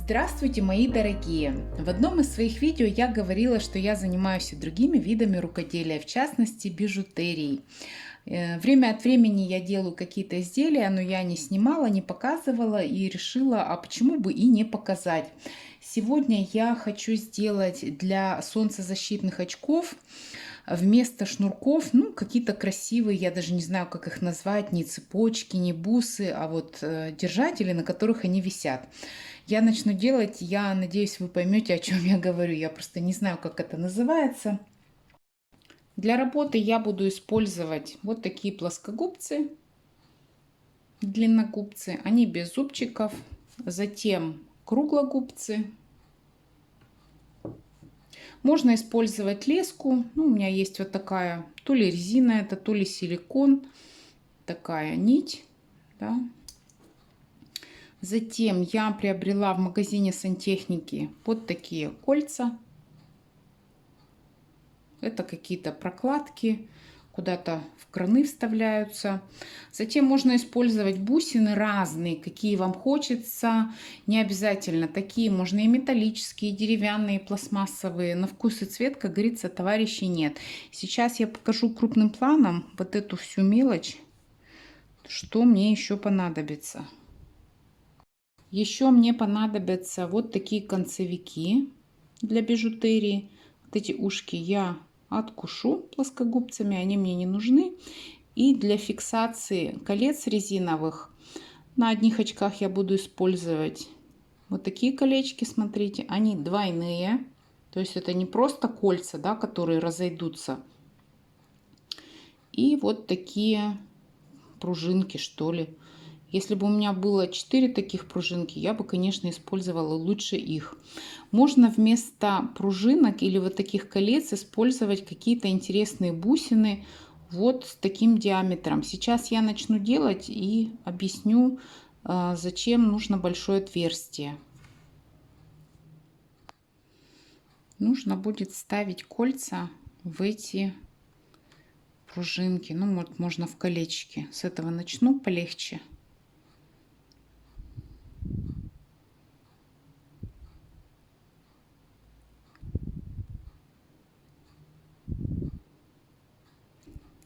Здравствуйте, мои дорогие! В одном из своих видео я говорила, что я занимаюсь и другими видами рукоделия, в частности бижутерией. Время от времени я делаю какие-то изделия, но я не снимала, не показывала и решила, а почему бы и не показать. Сегодня я хочу сделать для солнцезащитных очков вместо шнурков, ну, какие-то красивые, я даже не знаю, как их назвать, не цепочки, не бусы, а вот держатели, на которых они висят. Я начну делать, я надеюсь, вы поймете, о чем я говорю. Я просто не знаю, как это называется. Для работы я буду использовать вот такие плоскогубцы, длинногубцы. Они без зубчиков. Затем круглогубцы. Можно использовать леску. Ну, у меня есть вот такая, то ли резина это, то ли силикон. Такая нить. Да. Затем я приобрела в магазине сантехники вот такие кольца. Это какие-то прокладки, куда-то в краны вставляются. Затем можно использовать бусины разные, какие вам хочется. Не обязательно такие, можно и металлические, и деревянные, и пластмассовые. На вкус и цвет, как говорится, товарищей нет. Сейчас я покажу крупным планом вот эту всю мелочь, что мне еще понадобится. Еще мне понадобятся вот такие концевики для бижутерии. Вот эти ушки я откушу плоскогубцами, они мне не нужны. И для фиксации колец резиновых на одних очках я буду использовать вот такие колечки, смотрите, они двойные. То есть это не просто кольца, да, которые разойдутся. И вот такие пружинки, что ли. Если бы у меня было 4 таких пружинки, я бы, конечно, использовала лучше их. Можно вместо пружинок или вот таких колец использовать какие-то интересные бусины вот с таким диаметром. Сейчас я начну делать и объясню, зачем нужно большое отверстие. Нужно будет ставить кольца в эти пружинки. Ну, вот можно в колечки. С этого начну полегче.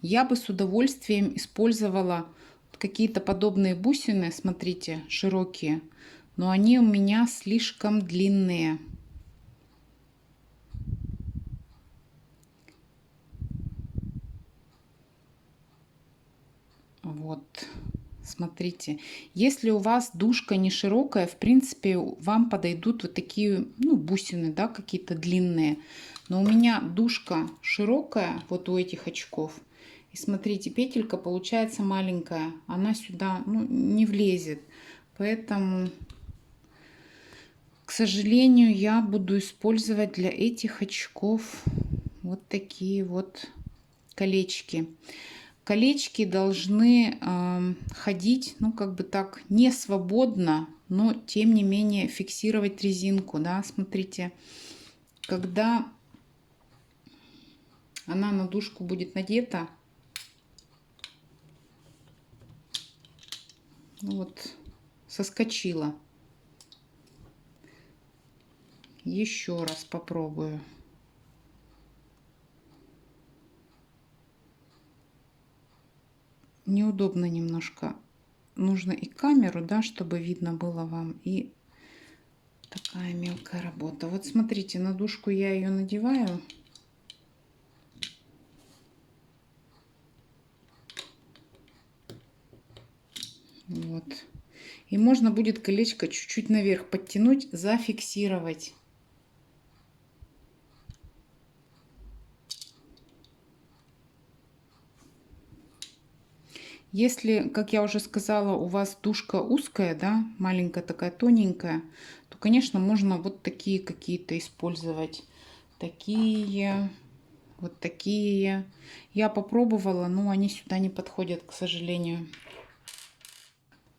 Я бы с удовольствием использовала какие-то подобные бусины, смотрите, широкие, но они у меня слишком длинные. Вот, смотрите, если у вас дужка не широкая, в принципе, вам подойдут вот такие, ну, бусины, да, какие-то длинные. Но у меня дужка широкая, вот у этих очков. И смотрите, петелька получается маленькая, она сюда, ну, не влезет. Поэтому, к сожалению, я буду использовать для этих очков вот такие вот колечки. Колечки должны ходить, ну, как бы так, не свободно, но тем не менее фиксировать резинку, да, смотрите, когда она на дужку будет надета, вот, соскочила. Еще раз попробую. Неудобно немножко. Нужно и камеру, да, чтобы видно было вам, и такая мелкая работа. Вот смотрите, на дужку я ее надеваю. Вот. И можно будет колечко чуть-чуть наверх подтянуть, зафиксировать. Если, как я уже сказала, у вас дужка узкая, да, маленькая такая, тоненькая, то, конечно, можно вот такие какие-то использовать. Такие, вот такие. Я попробовала, но они сюда не подходят, к сожалению.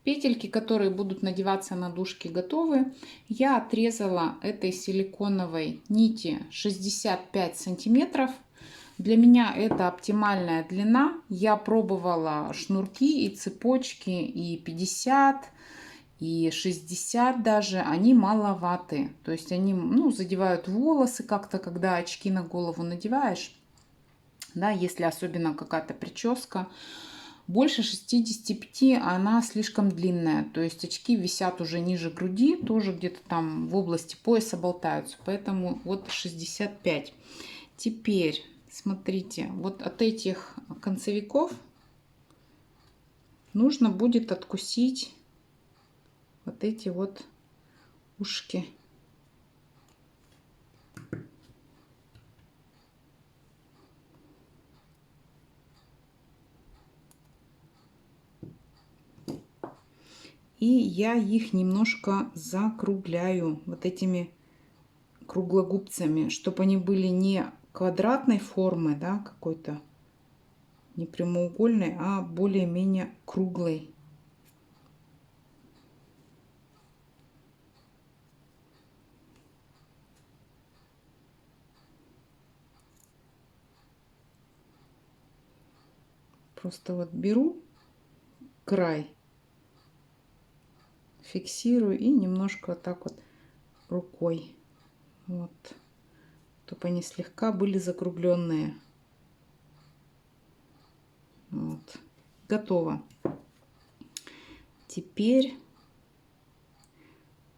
Петельки, которые будут надеваться на дужки, готовы. Я отрезала этой силиконовой нити 65 сантиметров. Для меня это оптимальная длина. Я пробовала шнурки и цепочки и 50, и 60 даже, они маловаты. То есть они, ну, задевают волосы как-то, когда очки на голову надеваешь. Да, если особенно какая-то прическа. Больше 65 она слишком длинная. То есть очки висят уже ниже груди, тоже где-то там в области пояса болтаются. Поэтому вот 65. Теперь, смотрите, вот от этих концевиков нужно будет откусить вот эти вот ушки. И я их немножко закругляю вот этими круглогубцами, чтобы они были не квадратной формы, да, какой-то, не прямоугольной, а более-менее круглой. Просто вот беру край, фиксирую и немножко вот так вот рукой, вот, чтобы они слегка были закругленные. Вот, готово. Теперь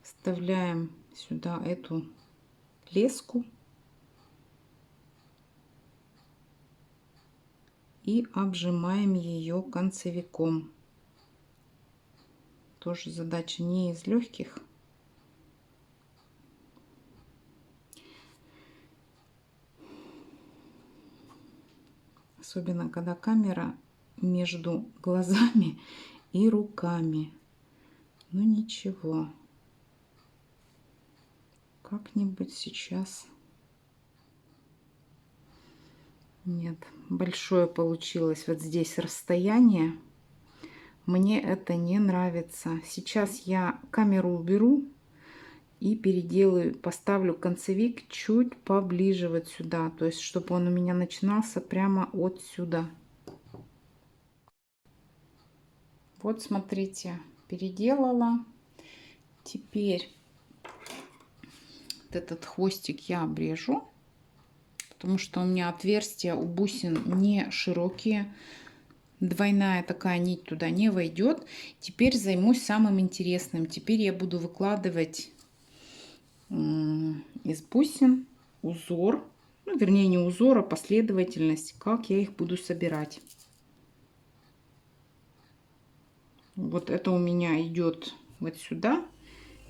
вставляем сюда эту леску и обжимаем ее концевиком. Тоже задача не из легких. Особенно, когда камера между глазами и руками. Ну ничего. Как-нибудь сейчас. Нет, большое получилось вот здесь расстояние. Мне это не нравится. Сейчас я камеру уберу и переделаю, поставлю концевик чуть поближе вот сюда. То есть, чтобы он у меня начинался прямо отсюда. Вот смотрите, переделала. Теперь вот этот хвостик я обрежу, потому что у меня отверстия у бусин не широкие. Двойная такая нить туда не войдет. Теперь займусь самым интересным. Теперь я буду выкладывать из бусин узор. Ну, вернее, не узор, а последовательность, как я их буду собирать. Вот это у меня идет вот сюда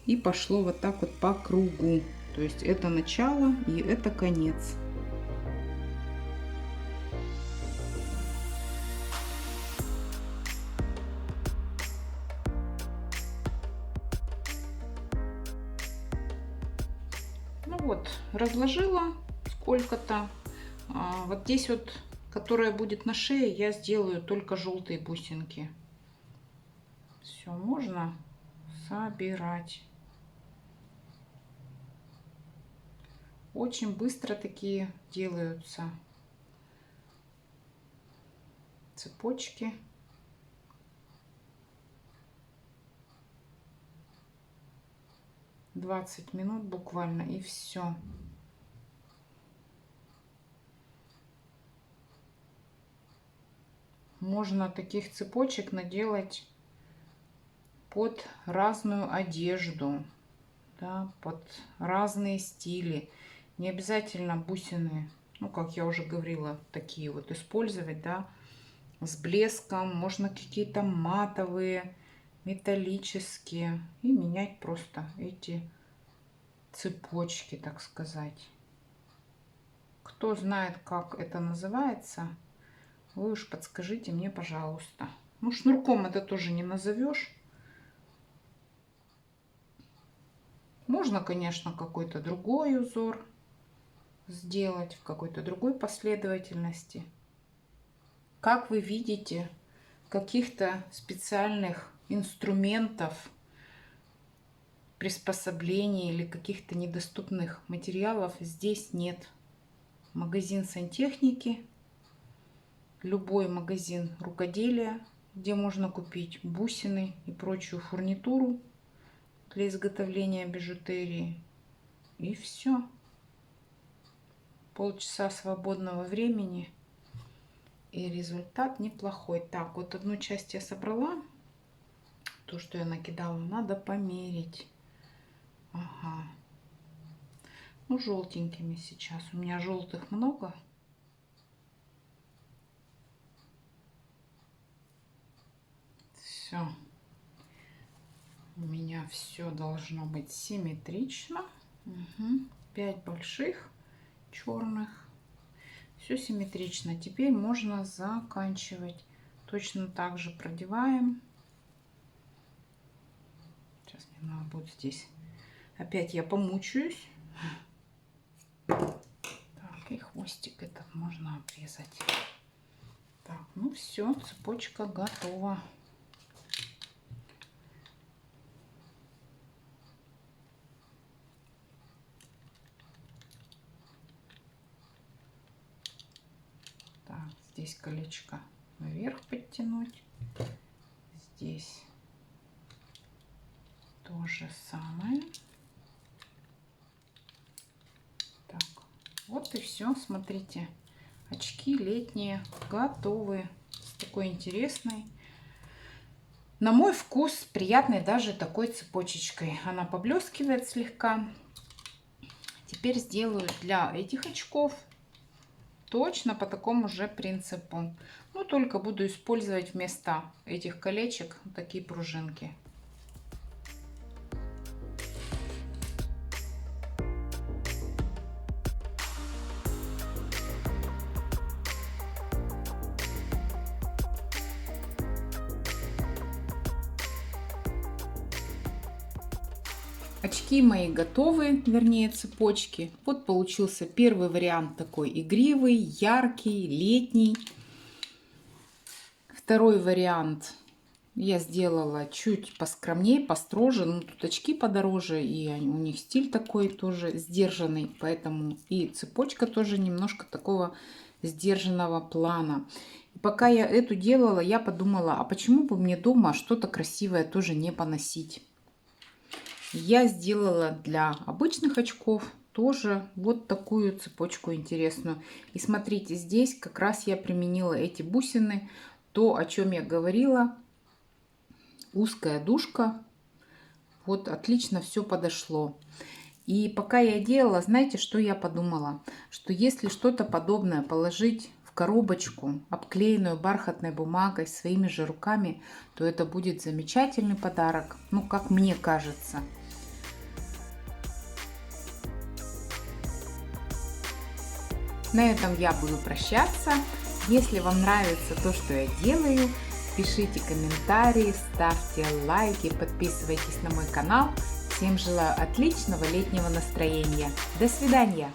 и пошло вот так вот по кругу. То есть это начало и это конец. Ну вот, разложила сколько-то. Вот здесь вот, которая будет на шее, я сделаю только желтые бусинки. Все, можно собирать. Очень быстро такие делаются цепочки. «20 минут буквально, и все. Можно таких цепочек наделать под разную одежду, да, под разные стили. Не обязательно бусины, ну, как я уже говорила, такие вот использовать, да, с блеском. Можно какие-то матовые, металлические. И менять просто эти цепочки, так сказать. Кто знает, как это называется, вы уж подскажите мне, пожалуйста. Ну, шнурком это тоже не назовешь. Можно, конечно, какой-то другой узор сделать в какой-то другой последовательности. Как вы видите, каких-то специальных инструментов, приспособлений или каких-то недоступных материалов здесь нет. Магазин сантехники, любой магазин рукоделия, где можно купить бусины и прочую фурнитуру, для изготовления бижутерии. И все. Полчаса свободного времени. И результат неплохой. Так, вот одну часть я собрала. То, что я накидала, надо померить. Ага. Ну, желтенькими сейчас. У меня желтых много. Все. У меня все должно быть симметрично. Угу. 5 больших черных. Все симметрично. Теперь можно заканчивать. Точно так же продеваем. Сейчас мне надо будет здесь. Опять я помучаюсь. Так, и хвостик этот можно обрезать. Так, ну все, цепочка готова. Так, здесь колечко наверх подтянуть. Здесь то же самое. Так, вот и все. Смотрите, очки летние готовы. С такой интересной, на мой вкус, приятной даже такой цепочечкой. Она поблескивает слегка. Теперь сделаю для этих очков точно по такому же принципу. Но только буду использовать вместо этих колечек такие пружинки. Очки мои готовы, вернее цепочки. Вот получился первый вариант такой игривый, яркий, летний. Второй вариант я сделала чуть поскромнее, построже. Ну, тут очки подороже, и у них стиль такой тоже сдержанный. Поэтому и цепочка тоже немножко такого сдержанного плана. И пока я эту делала, я подумала, а почему бы мне дома что-то красивое тоже не поносить? Я сделала для обычных очков тоже вот такую цепочку интересную. И смотрите, здесь как раз я применила эти бусины. То, о чем я говорила. Узкая дужка. Вот отлично все подошло. И пока я делала, знаете, что я подумала? Что если что-то подобное положить в коробочку, обклеенную бархатной бумагой, своими же руками, то это будет замечательный подарок. Ну, как мне кажется. На этом я буду прощаться. Если вам нравится то, что я делаю, пишите комментарии, ставьте лайки, подписывайтесь на мой канал. Всем желаю отличного летнего настроения. До свидания!